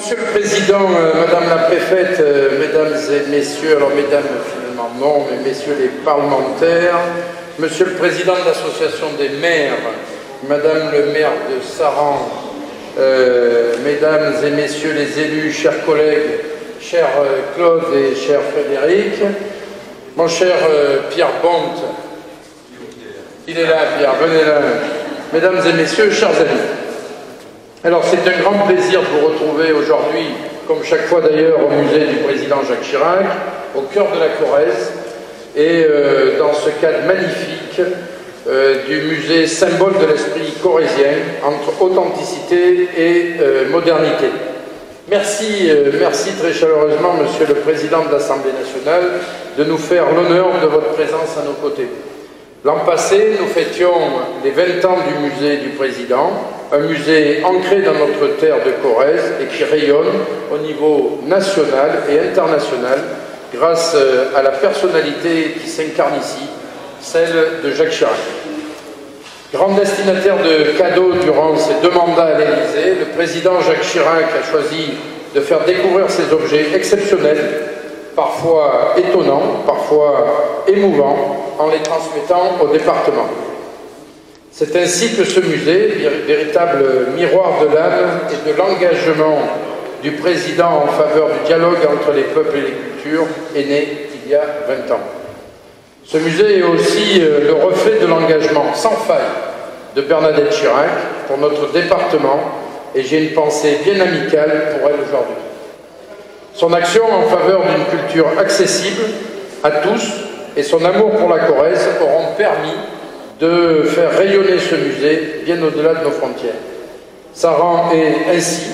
Monsieur le Président, Madame la Préfète, Mesdames et Messieurs, alors Mesdames finalement non, mais Messieurs les parlementaires, Monsieur le Président de l'Association des maires, Madame le maire de Saran, Mesdames et Messieurs les élus, chers collègues, cher Claude et cher Frédéric, mon cher Pierre Bonte, il est là Pierre, venez là, Mesdames et Messieurs, chers amis. Alors c'est un grand plaisir de vous retrouver aujourd'hui, comme chaque fois d'ailleurs, au musée du président Jacques Chirac, au cœur de la Corrèze, et dans ce cadre magnifique du musée symbole de l'esprit corrézien, entre authenticité et modernité. Merci, merci très chaleureusement, Monsieur le Président de l'Assemblée nationale, de nous faire l'honneur de votre présence à nos côtés. L'an passé, nous fêtions les 20 ans du musée du Président, un musée ancré dans notre terre de Corrèze et qui rayonne au niveau national et international grâce à la personnalité qui s'incarne ici, celle de Jacques Chirac. Grand destinataire de cadeaux durant ses 2 mandats à l'Élysée, le président Jacques Chirac a choisi de faire découvrir ces objets exceptionnels, parfois étonnants, parfois émouvants, en les transmettant au département. C'est ainsi que ce musée, véritable miroir de l'âme et de l'engagement du président en faveur du dialogue entre les peuples et les cultures, est né il y a 20 ans. Ce musée est aussi le reflet de l'engagement sans faille de Bernadette Chirac pour notre département, et j'ai une pensée bien amicale pour elle aujourd'hui. Son action en faveur d'une culture accessible à tous et son amour pour la Corrèze auront permis de faire rayonner ce musée bien au-delà de nos frontières. Saran est ainsi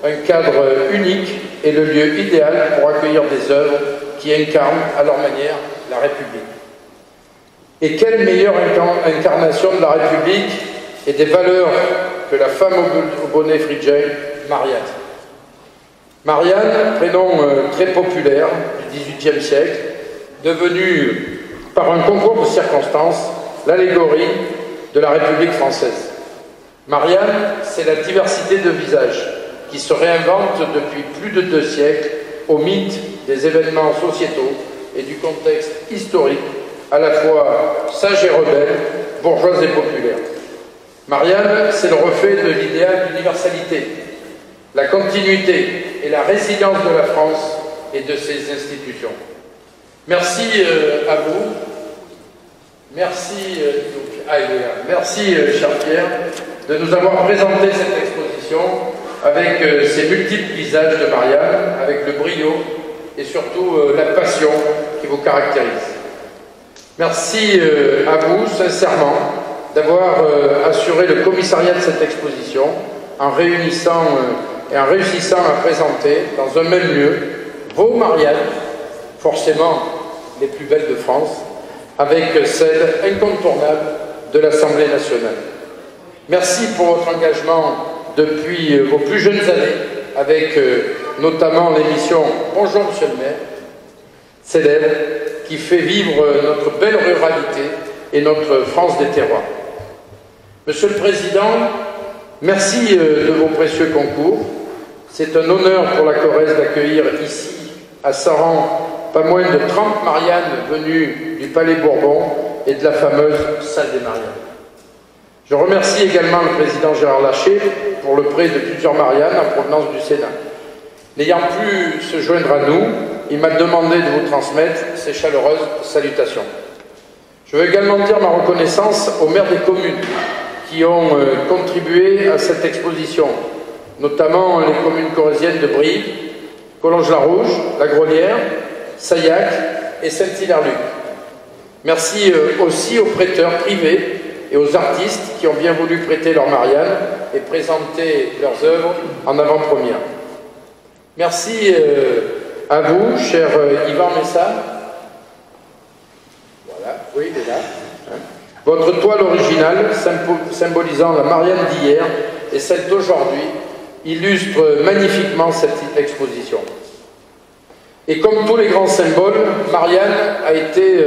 un cadre unique et le lieu idéal pour accueillir des œuvres qui incarnent à leur manière la République. Et quelle meilleure incarnation de la République et des valeurs que la femme au bonnet phrygien, Marianne. Marianne, prénom très populaire du XVIIIe siècle, devenu par un concours de circonstances l'allégorie de la République française. Marianne, c'est la diversité de visages qui se réinvente depuis plus de 2 siècles au mythe des événements sociétaux et du contexte historique, à la fois sage et rebelle, bourgeoise et populaire. Marianne, c'est le reflet de l'idéal d'universalité, la continuité et la résilience de la France et de ses institutions. Merci à vous. Merci, merci cher Pierre, de nous avoir présenté cette exposition avec ces multiples visages de Marianne, avec le brio et surtout la passion qui vous caractérise. Merci à vous, sincèrement, d'avoir assuré le commissariat de cette exposition en réunissant et en réussissant à présenter dans un même lieu vos Mariannes, forcément les plus belles de France, avec celle incontournable de l'Assemblée nationale. Merci pour votre engagement depuis vos plus jeunes années, avec notamment l'émission Bonjour Monsieur le maire, célèbre, qui fait vivre notre belle ruralité et notre France des terroirs. Monsieur le Président, merci de vos précieux concours. C'est un honneur pour la Corrèze d'accueillir ici, à Saran, pas moins de 30 Mariannes venues du Palais Bourbon et de la fameuse Salle des Mariannes. Je remercie également le président Gérard Larcher pour le prêt de plusieurs Mariannes en provenance du Sénat. N'ayant pu se joindre à nous, il m'a demandé de vous transmettre ses chaleureuses salutations. Je veux également dire ma reconnaissance aux maires des communes qui ont contribué à cette exposition, notamment les communes corréziennes de Brive, Collonges-la-Rouge, La Grolière, Sayac et Saint-Hilaire-Luc. Merci aussi aux prêteurs privés et aux artistes qui ont bien voulu prêter leur Marianne et présenter leurs œuvres en avant-première. Merci à vous, cher Yvan Messa. Voilà, oui, il est là. Votre toile originale, symbolisant la Marianne d'hier et celle d'aujourd'hui, illustre magnifiquement cette exposition. Et comme tous les grands symboles, Marianne a été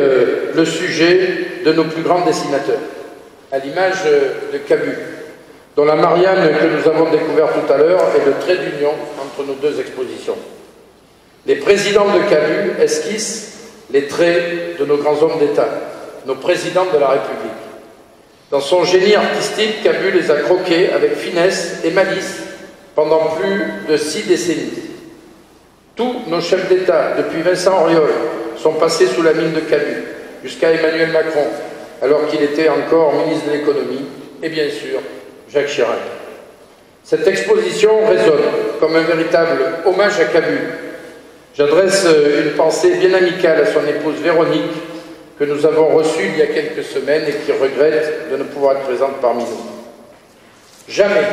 le sujet de nos plus grands dessinateurs, à l'image de Camus. dont la Marianne que nous avons découvert tout à l'heure est le trait d'union entre nos deux expositions. Les présidents de Cabu esquissent les traits de nos grands hommes d'État, nos présidents de la République. Dans son génie artistique, Cabu les a croqués avec finesse et malice pendant plus de 6 décennies. Tous nos chefs d'État, depuis Vincent Auriol, sont passés sous la mine de Cabu, jusqu'à Emmanuel Macron, alors qu'il était encore ministre de l'économie, et bien sûr, Jacques Chirac. Cette exposition résonne comme un véritable hommage à Cabu. J'adresse une pensée bien amicale à son épouse Véronique, que nous avons reçue il y a quelques semaines et qui regrette de ne pouvoir être présente parmi nous. Jamais,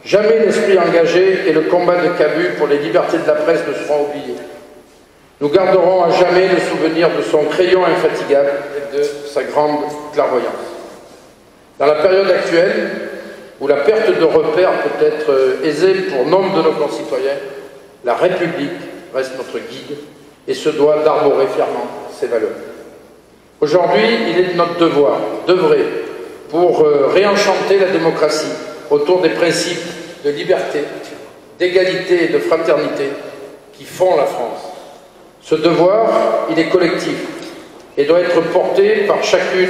jamais l'esprit engagé et le combat de Cabu pour les libertés de la presse ne seront oubliés. Nous garderons à jamais le souvenir de son crayon infatigable et de sa grande clairvoyance. Dans la période actuelle, où la perte de repères peut être aisée pour nombre de nos concitoyens, la République reste notre guide et se doit d'arborer fièrement ses valeurs. Aujourd'hui, il est de notre devoir d'œuvrer pour réenchanter la démocratie autour des principes de liberté, d'égalité et de fraternité qui font la France. Ce devoir, il est collectif et doit être porté par chacune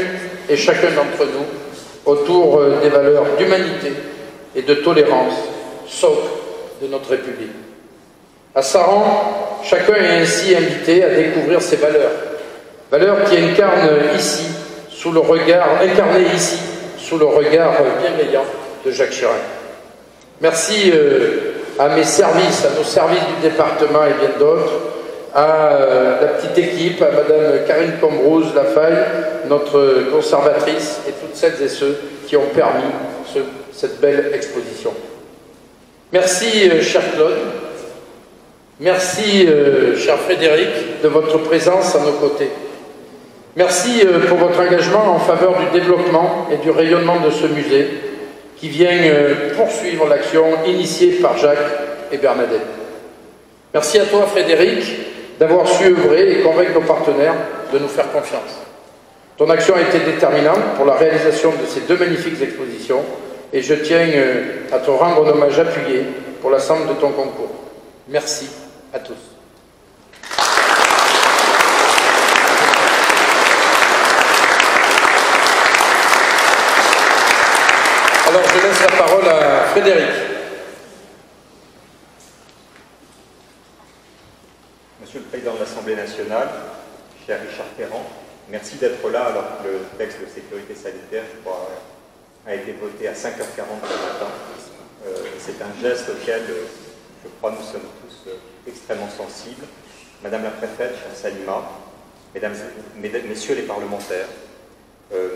et chacun d'entre nous autour des valeurs d'humanité et de tolérance, socle de notre République. À Saran, chacun est ainsi invité à découvrir ces valeurs, valeurs qui incarnent ici, sous le regard, incarnées ici, sous le regard bienveillant de Jacques Chirac. Merci à mes services, à nos services du département et bien d'autres, à la petite équipe, à Madame Karine Combrouse-Lafaille, notre conservatrice, et toutes celles et ceux qui ont permis cette belle exposition. Merci, cher Claude. Merci, cher Frédéric, de votre présence à nos côtés. Merci pour votre engagement en faveur du développement et du rayonnement de ce musée qui vient poursuivre l'action initiée par Jacques et Bernadette. Merci à toi, Frédéric, d'avoir su œuvrer et convaincre nos partenaires de nous faire confiance. Ton action a été déterminante pour la réalisation de ces 2 magnifiques expositions et je tiens à te rendre un hommage appuyé pour l'ensemble de ton concours. Merci à tous. Alors je laisse la parole à Frédéric. Monsieur le Président de l'Assemblée nationale, cher Richard Ferrand, merci d'être là alors que le texte de sécurité sanitaire, je crois, a été voté à 5h40 ce matin. C'est un geste auquel, je crois, nous sommes tous extrêmement sensibles. Madame la Préfète, cher Salima, Messieurs les parlementaires,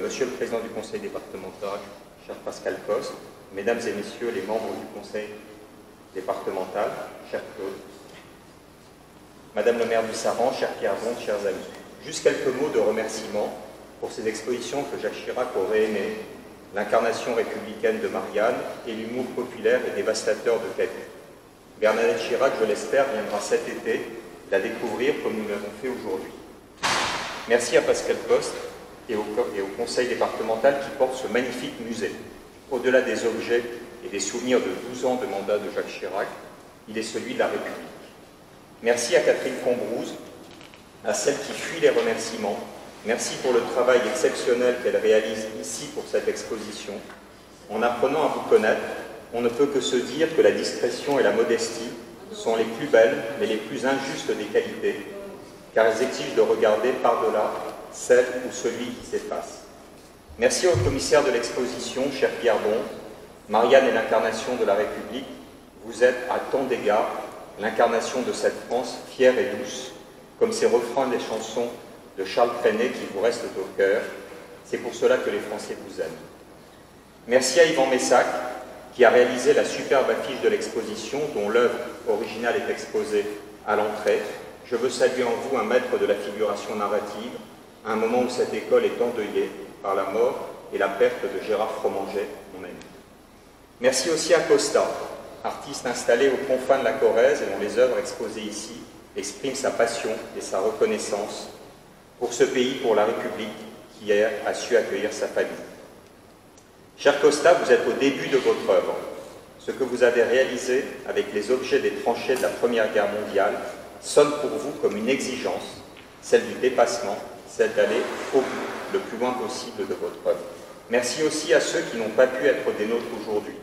Monsieur le Président du Conseil départemental, cher Pascal Coste, Mesdames et Messieurs les membres du Conseil départemental, cher Claude, Madame le maire du Saran, cher Pierre Bond, chers amis. Juste quelques mots de remerciement pour ces expositions que Jacques Chirac aurait aimées, l'incarnation républicaine de Marianne et l'humour populaire et dévastateur de Cabu. Bernadette Chirac, je l'espère, viendra cet été la découvrir comme nous l'avons fait aujourd'hui. Merci à Pascal Coste et au conseil départemental qui porte ce magnifique musée. Au-delà des objets et des souvenirs de 12 ans de mandat de Jacques Chirac, il est celui de la République. Merci à Catherine Combrouse, à celle qui fuit les remerciements. Merci pour le travail exceptionnel qu'elle réalise ici pour cette exposition. En apprenant à vous connaître, on ne peut que se dire que la discrétion et la modestie sont les plus belles, mais les plus injustes des qualités, car elles exigent de regarder par-delà celle ou celui qui s'efface. Merci au commissaire de l'exposition, cher Pierre Bond. Marianne est l'incarnation de la République. Vous êtes, à tant d'égards, l'incarnation de cette France fière et douce, comme ces refrains des chansons de Charles Trenet qui vous restent au cœur. C'est pour cela que les Français vous aiment. Merci à Yvan Messac, qui a réalisé la superbe affiche de l'exposition, dont l'œuvre originale est exposée à l'entrée. Je veux saluer en vous un maître de la figuration narrative, à un moment où cette école est endeuillée par la mort et la perte de Gérard Fromanger, mon ami. Merci aussi à Costa, artiste installé aux confins de la Corrèze et dont les œuvres exposées ici expriment sa passion et sa reconnaissance pour ce pays, pour la République, qui a su accueillir sa famille. Cher Costa, vous êtes au début de votre œuvre. Ce que vous avez réalisé avec les objets des tranchées de la Première Guerre mondiale sonne pour vous comme une exigence, celle du dépassement, celle d'aller au bout, le plus loin possible de votre œuvre. Merci aussi à ceux qui n'ont pas pu être des nôtres aujourd'hui.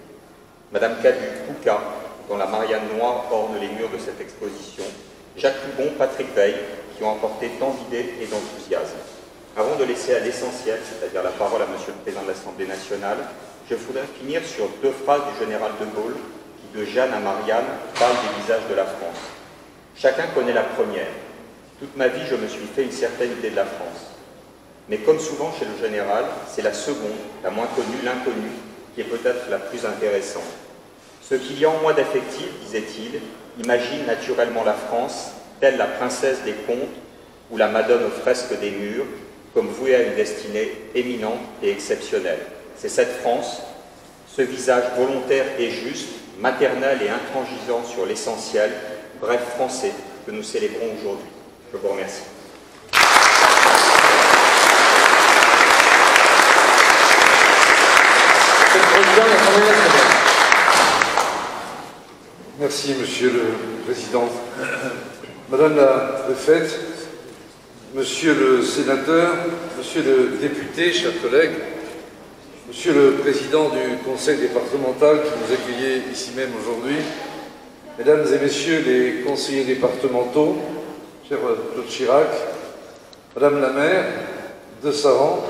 Madame Cadu-Pouka, dont la Marianne noire orne les murs de cette exposition, Jacques Toubon, Patrick Veil, qui ont apporté tant d'idées et d'enthousiasme. Avant de laisser à l'essentiel, c'est-à-dire la parole à Monsieur le Président de l'Assemblée nationale, je voudrais finir sur 2 phrases du général de Gaulle qui, de Jeanne à Marianne, parlent des visages de la France. Chacun connaît la première. Toute ma vie, je me suis fait une certaine idée de la France. Mais comme souvent chez le général, c'est la seconde, la moins connue, l'inconnue, qui est peut-être la plus intéressante. Ce qu'il y a en moi d'affectif, disait-il, imagine naturellement la France, telle la princesse des contes ou la Madone aux fresques des murs, comme vouée à une destinée éminente et exceptionnelle. C'est cette France, ce visage volontaire et juste, maternel et intransigeant sur l'essentiel, bref français, que nous célébrons aujourd'hui. Je vous remercie. Merci, Monsieur le Président. Madame la Préfète, Monsieur le Sénateur, Monsieur le Député, chers collègues, Monsieur le Président du Conseil départemental qui nous accueillait ici même aujourd'hui, Mesdames et Messieurs les conseillers départementaux, cher Claude Chirac, Madame la maire de Saran,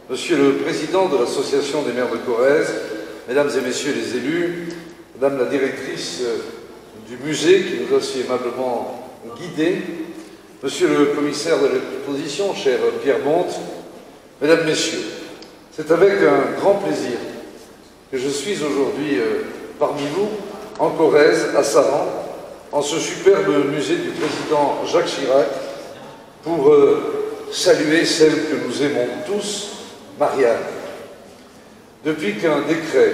Monsieur le Président de l'Association des maires de Corrèze, Mesdames et Messieurs les élus, Madame la directrice du musée qui nous a si aimablement guidés, Monsieur le commissaire de l'exposition, cher Pierre Bonte, Mesdames, Messieurs, c'est avec un grand plaisir que je suis aujourd'hui parmi vous, en Corrèze, à Saran, en ce superbe musée du président Jacques Chirac, pour saluer celle que nous aimons tous, Marianne. Depuis qu'un décret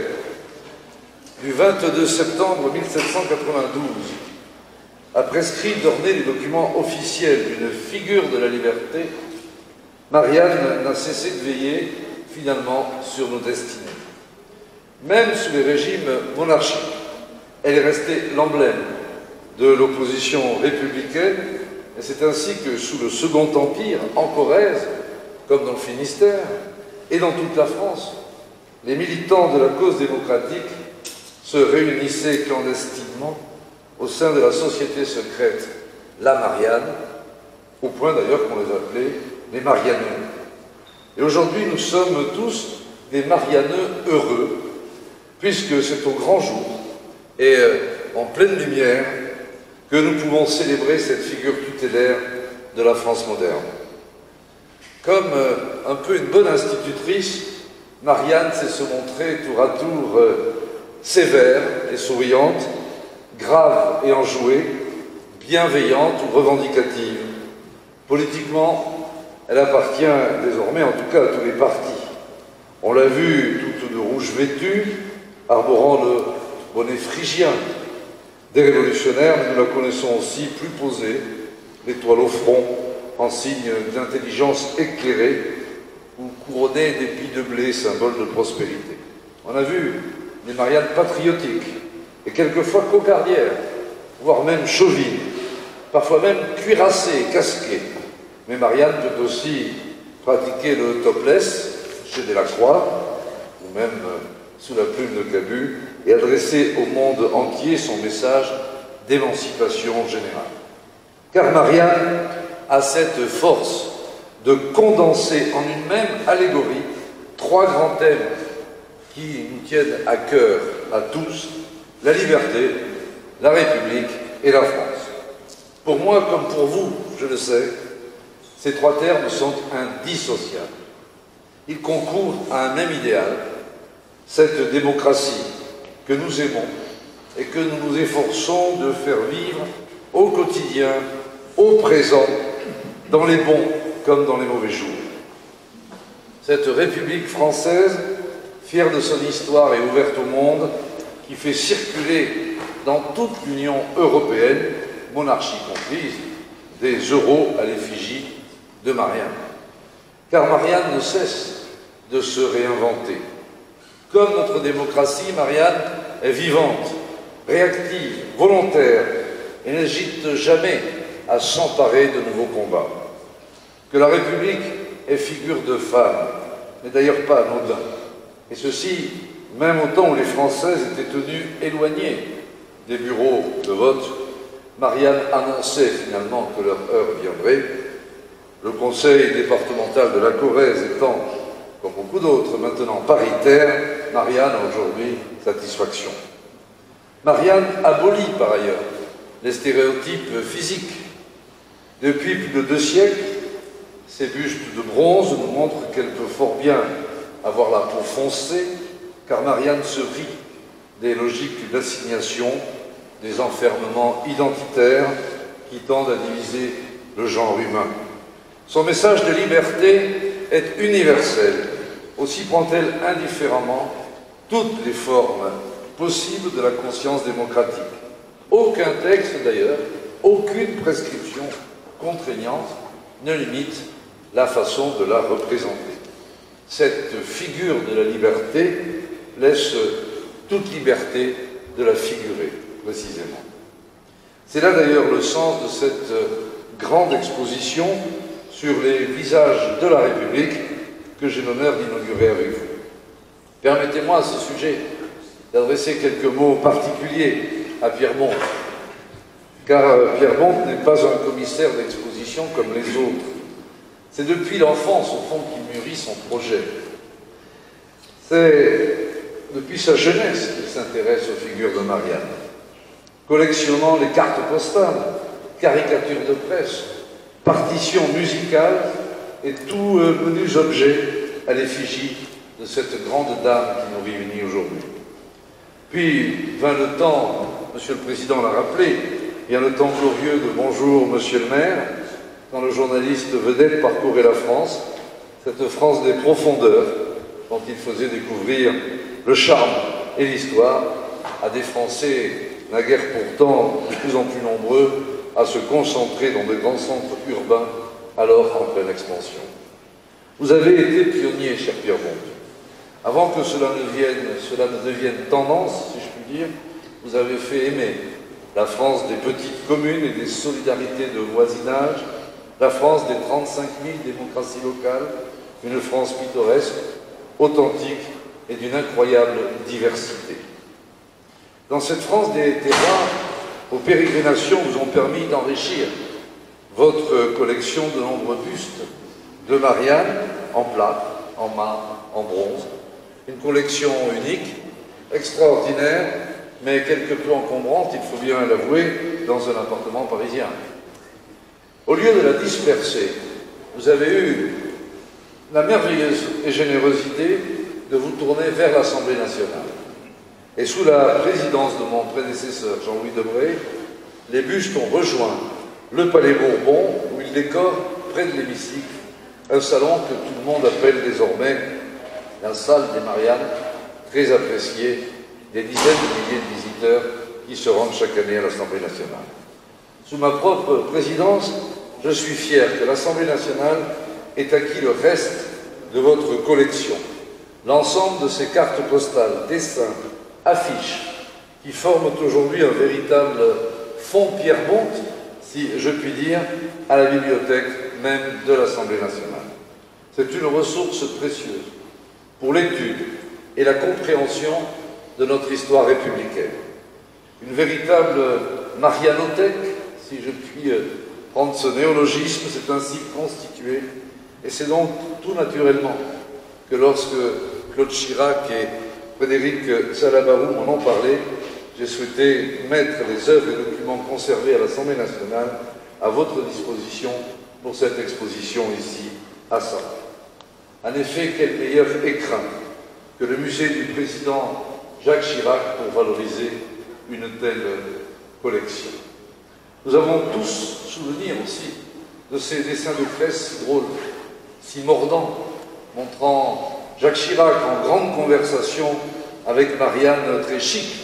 du 22 septembre 1792 a prescrit d'orner les documents officiels d'une figure de la liberté, Marianne n'a cessé de veiller finalement sur nos destinées. Même sous les régimes monarchiques, elle est restée l'emblème de l'opposition républicaine, et c'est ainsi que sous le Second Empire, en Corrèze, comme dans le Finistère, et dans toute la France, les militants de la cause démocratique se réunissaient clandestinement au sein de la société secrète La Marianne, au point d'ailleurs qu'on les appelait les Marianeux. Et aujourd'hui, nous sommes tous des Marianeux heureux, puisque c'est au grand jour et en pleine lumière que nous pouvons célébrer cette figure tutélaire de la France moderne. Comme un peu une bonne institutrice, Marianne sait se montrer tour à tour sévère et souriante, grave et enjouée, bienveillante ou revendicative. Politiquement, elle appartient désormais en tout cas à tous les partis. On l'a vu toute de rouge vêtue, arborant le bonnet phrygien des révolutionnaires, mais nous la connaissons aussi plus posée, l'étoile au front, en signe d'intelligence éclairée, ou couronnée d'épis de blé, symbole de prospérité. On a vu des Mariannes patriotiques, et quelquefois cocardières, voire même chauvines, parfois même cuirassées, casquées. Mais Marianne peut aussi pratiquer le topless chez Delacroix, ou même sous la plume de Cabu, et adresser au monde entier son message d'émancipation générale. Car Marianne a cette force de condenser en une même allégorie 3 grands thèmes qui nous tiennent à cœur à tous: la liberté, la République et la France. Pour moi, comme pour vous, je le sais, ces 3 termes sont indissociables. Ils concourent à un même idéal, cette démocratie que nous aimons et que nous nous efforçons de faire vivre au quotidien, au présent, dans les bons comme dans les mauvais jours. Cette République française, fière de son histoire et ouverte au monde, qui fait circuler dans toute l'Union européenne, monarchie comprise, des euros à l'effigie de Marianne. Car Marianne ne cesse de se réinventer. Comme notre démocratie, Marianne est vivante, réactive, volontaire et n'hésite jamais à s'emparer de nouveaux combats. Que la République est figure de femme n'est d'ailleurs pas anodin. Et ceci, même au temps où les Françaises étaient tenues éloignées des bureaux de vote, Marianne annonçait finalement que leur heure viendrait. Le conseil départemental de la Corrèze étant, comme beaucoup d'autres, maintenant paritaire, Marianne a aujourd'hui satisfaction. Marianne abolit par ailleurs les stéréotypes physiques. Depuis plus de 2 siècles, ces bustes de bronze nous montrent qu'elle peut fort bien avoir la peau foncée, car Marianne se rit des logiques d'assignation, des enfermements identitaires qui tendent à diviser le genre humain. Son message de liberté est universel. Aussi prend-elle indifféremment toutes les formes possibles de la conscience démocratique. Aucun texte d'ailleurs, aucune prescription contraignante ne limite la façon de la représenter. Cette figure de la liberté laisse toute liberté de la figurer, précisément. C'est là d'ailleurs le sens de cette grande exposition sur les visages de la République que j'ai l'honneur d'inaugurer avec vous. Permettez-moi à ce sujet d'adresser quelques mots particuliers à Pierre Bonte, car Pierre Bonte n'est pas un commissaire d'exposition comme les autres. C'est depuis l'enfance, au fond, qu'il mûrit son projet. C'est depuis sa jeunesse qu'il s'intéresse aux figures de Marianne, collectionnant les cartes postales, caricatures de presse, partitions musicales et tous menus objets à l'effigie de cette grande dame qui nous réunit aujourd'hui. Puis vint le temps, Monsieur le Président l'a rappelé, vient le temps glorieux de Bonjour Monsieur le maire, quand le journaliste vedette parcourait la France, cette France des profondeurs, dont il faisait découvrir le charme et l'histoire à des Français naguère pourtant de plus en plus nombreux à se concentrer dans de grands centres urbains alors en pleine expansion. Vous avez été pionnier, cher Pierre Bonte. Avant que cela ne devienne tendance, si je puis dire, vous avez fait aimer la France des petites communes et des solidarités de voisinage, la France des 35 000 démocraties locales, une France pittoresque, authentique et d'une incroyable diversité. Dans cette France des terroirs, vos pérégrinations vous ont permis d'enrichir votre collection de nombreux bustes de Marianne en plâtre, en marbre, en bronze. Une collection unique, extraordinaire, mais quelque peu encombrante, il faut bien l'avouer, dans un appartement parisien. Au lieu de la disperser, vous avez eu la merveilleuse et générosité de vous tourner vers l'Assemblée nationale. Et sous la présidence de mon prédécesseur, Jean-Louis Debré, les bustes ont rejoint le Palais Bourbon, où ils décorent, près de l'hémicycle, un salon que tout le monde appelle désormais la salle des Mariannes, très appréciée des dizaines de milliers de visiteurs qui se rendent chaque année à l'Assemblée nationale. Sous ma propre présidence, je suis fier que l'Assemblée nationale ait acquis le reste de votre collection, l'ensemble de ces cartes postales, dessins, affiches, qui forment aujourd'hui un véritable fonds Pierre Bonte, si je puis dire, à la bibliothèque même de l'Assemblée nationale. C'est une ressource précieuse pour l'étude et la compréhension de notre histoire républicaine. Une véritable marianothèque, si je puis prendre ce néologisme, c'est ainsi constitué, et c'est donc tout naturellement que lorsque Claude Chirac et Frédéric Salabarou m'en ont parlé, j'ai souhaité mettre les œuvres et documents conservés à l'Assemblée nationale à votre disposition pour cette exposition ici à Sens. En effet, quel meilleur écrin que le musée du président Jacques Chirac pour valoriser une telle collection. Nous avons tous souvenir aussi de ces dessins de presse si drôles, si mordants, montrant Jacques Chirac en grande conversation avec Marianne très chic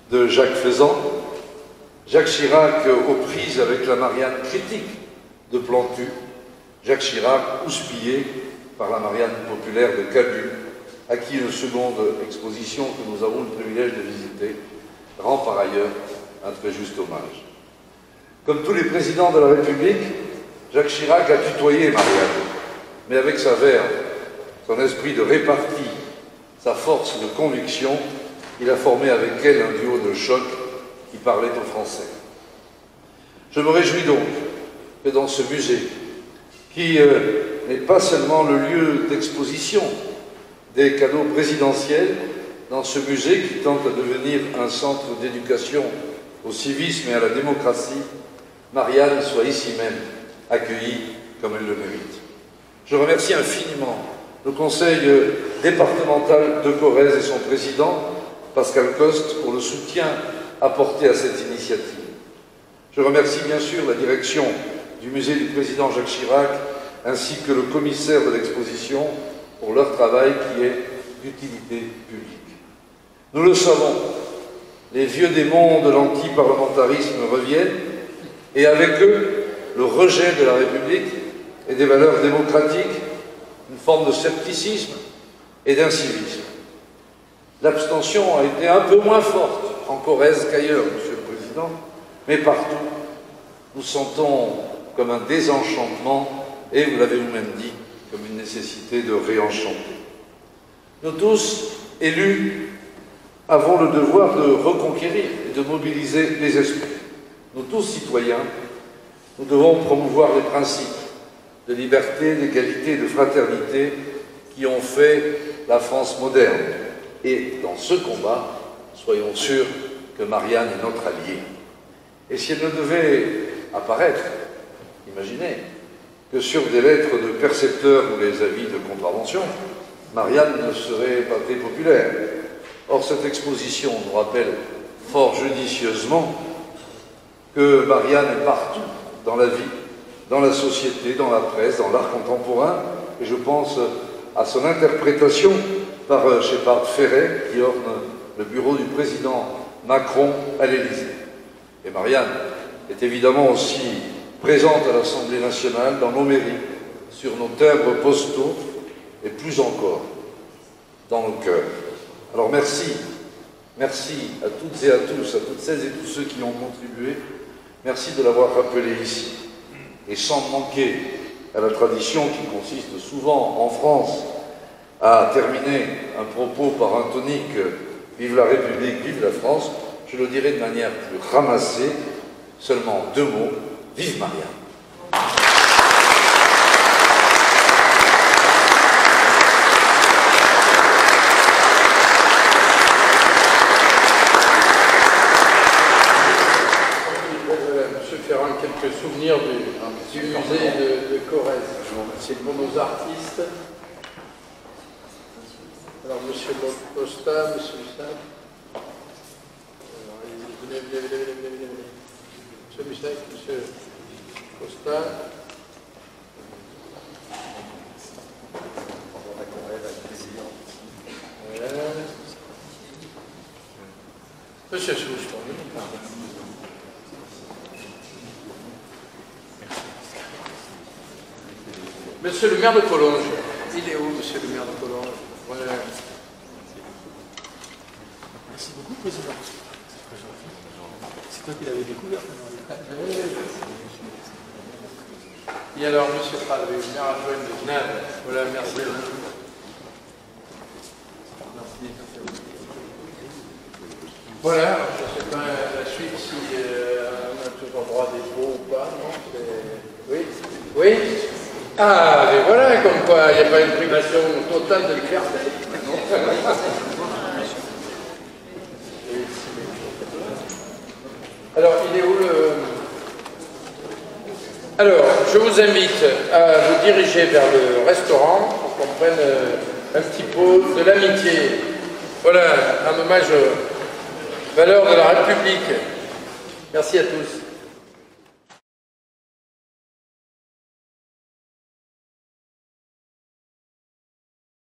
de Jacques Faisan, Jacques Chirac aux prises avec la Marianne critique de Plantu, Jacques Chirac houspillé par la Marianne populaire de Cabu, à qui une seconde exposition que nous avons le privilège de visiter rend par ailleurs un très juste hommage. Comme tous les présidents de la République, Jacques Chirac a tutoyé Marianne, mais avec sa verve, son esprit de répartie, sa force de conviction, il a formé avec elle un duo de choc qui parlait aux Français. Je me réjouis donc que dans ce musée, qui n'est pas seulement le lieu d'exposition des cadeaux présidentiels, dans ce musée qui tente à devenir un centre d'éducation au civisme et à la démocratie, Marianne soit ici même accueillie comme elle le mérite. Je remercie infiniment le conseil départemental de Corrèze et son président, Pascal Coste, pour le soutien apporté à cette initiative. Je remercie bien sûr la direction du musée du président Jacques Chirac, ainsi que le commissaire de l'exposition pour leur travail qui est d'utilité publique. Nous le savons, les vieux démons de l'antiparlementarisme reviennent, et avec eux, le rejet de la République et des valeurs démocratiques, une forme de scepticisme et d'incivisme. L'abstention a été un peu moins forte en Corrèze qu'ailleurs, Monsieur le Président, mais partout, nous sentons comme un désenchantement, et vous l'avez vous-même dit, comme une nécessité de réenchanter. Nous tous, élus, avons le devoir de reconquérir et de mobiliser les esprits. Nous tous, citoyens, nous devons promouvoir les principes de liberté, d'égalité et de fraternité qui ont fait la France moderne. Et dans ce combat, soyons sûrs que Marianne est notre alliée. Et si elle ne devait apparaître, imaginez, que sur des lettres de percepteurs ou les avis de contravention, Marianne ne serait pas très populaire. Or, cette exposition nous rappelle fort judicieusement que Marianne est partout dans la vie, dans la société, dans la presse, dans l'art contemporain, et je pense à son interprétation par Shepard Fairey, qui orne le bureau du président Macron à l'Élysée. Et Marianne est évidemment aussi présente à l'Assemblée nationale, dans nos mairies, sur nos timbres postaux, et plus encore, dans nos cœurs. Alors merci à toutes et à tous, à toutes celles et tous ceux qui ont contribué, merci de l'avoir rappelé ici. Et sans manquer à la tradition qui consiste souvent en France à terminer un propos par un tonique « Vive la République, vive la France », je le dirai de manière plus ramassée, seulement 2 mots, « Vive Marianne ». Monsieur Ferrand, quelques souvenirs du musée de Corrèze. C'est pour nos artistes. Alors, Monsieur Costa, Monsieur Mussac. Venez. Monsieur Mussac, Monsieur Costa. Voilà. Monsieur Souche, Monsieur le maire de Collonges. Il est où, monsieur le maire de Collonges? Voilà. Merci beaucoup, Président. C'est toi qui l'avais découvert. Et alors, monsieur Pral, le maire adjoint de Genève. Voilà, merci. Voilà, alors, je ne sais pas la suite si on a toujours droit des pots ou pas, non? Oui? Oui? Ah, mais voilà, comme quoi, il n'y a pas une privation totale de liberté. Alors, il est où le... Alors, je vous invite à vous diriger vers le restaurant pour qu'on prenne un petit pot de l'amitié. Voilà, un hommage aux valeurs de la République. Merci à tous.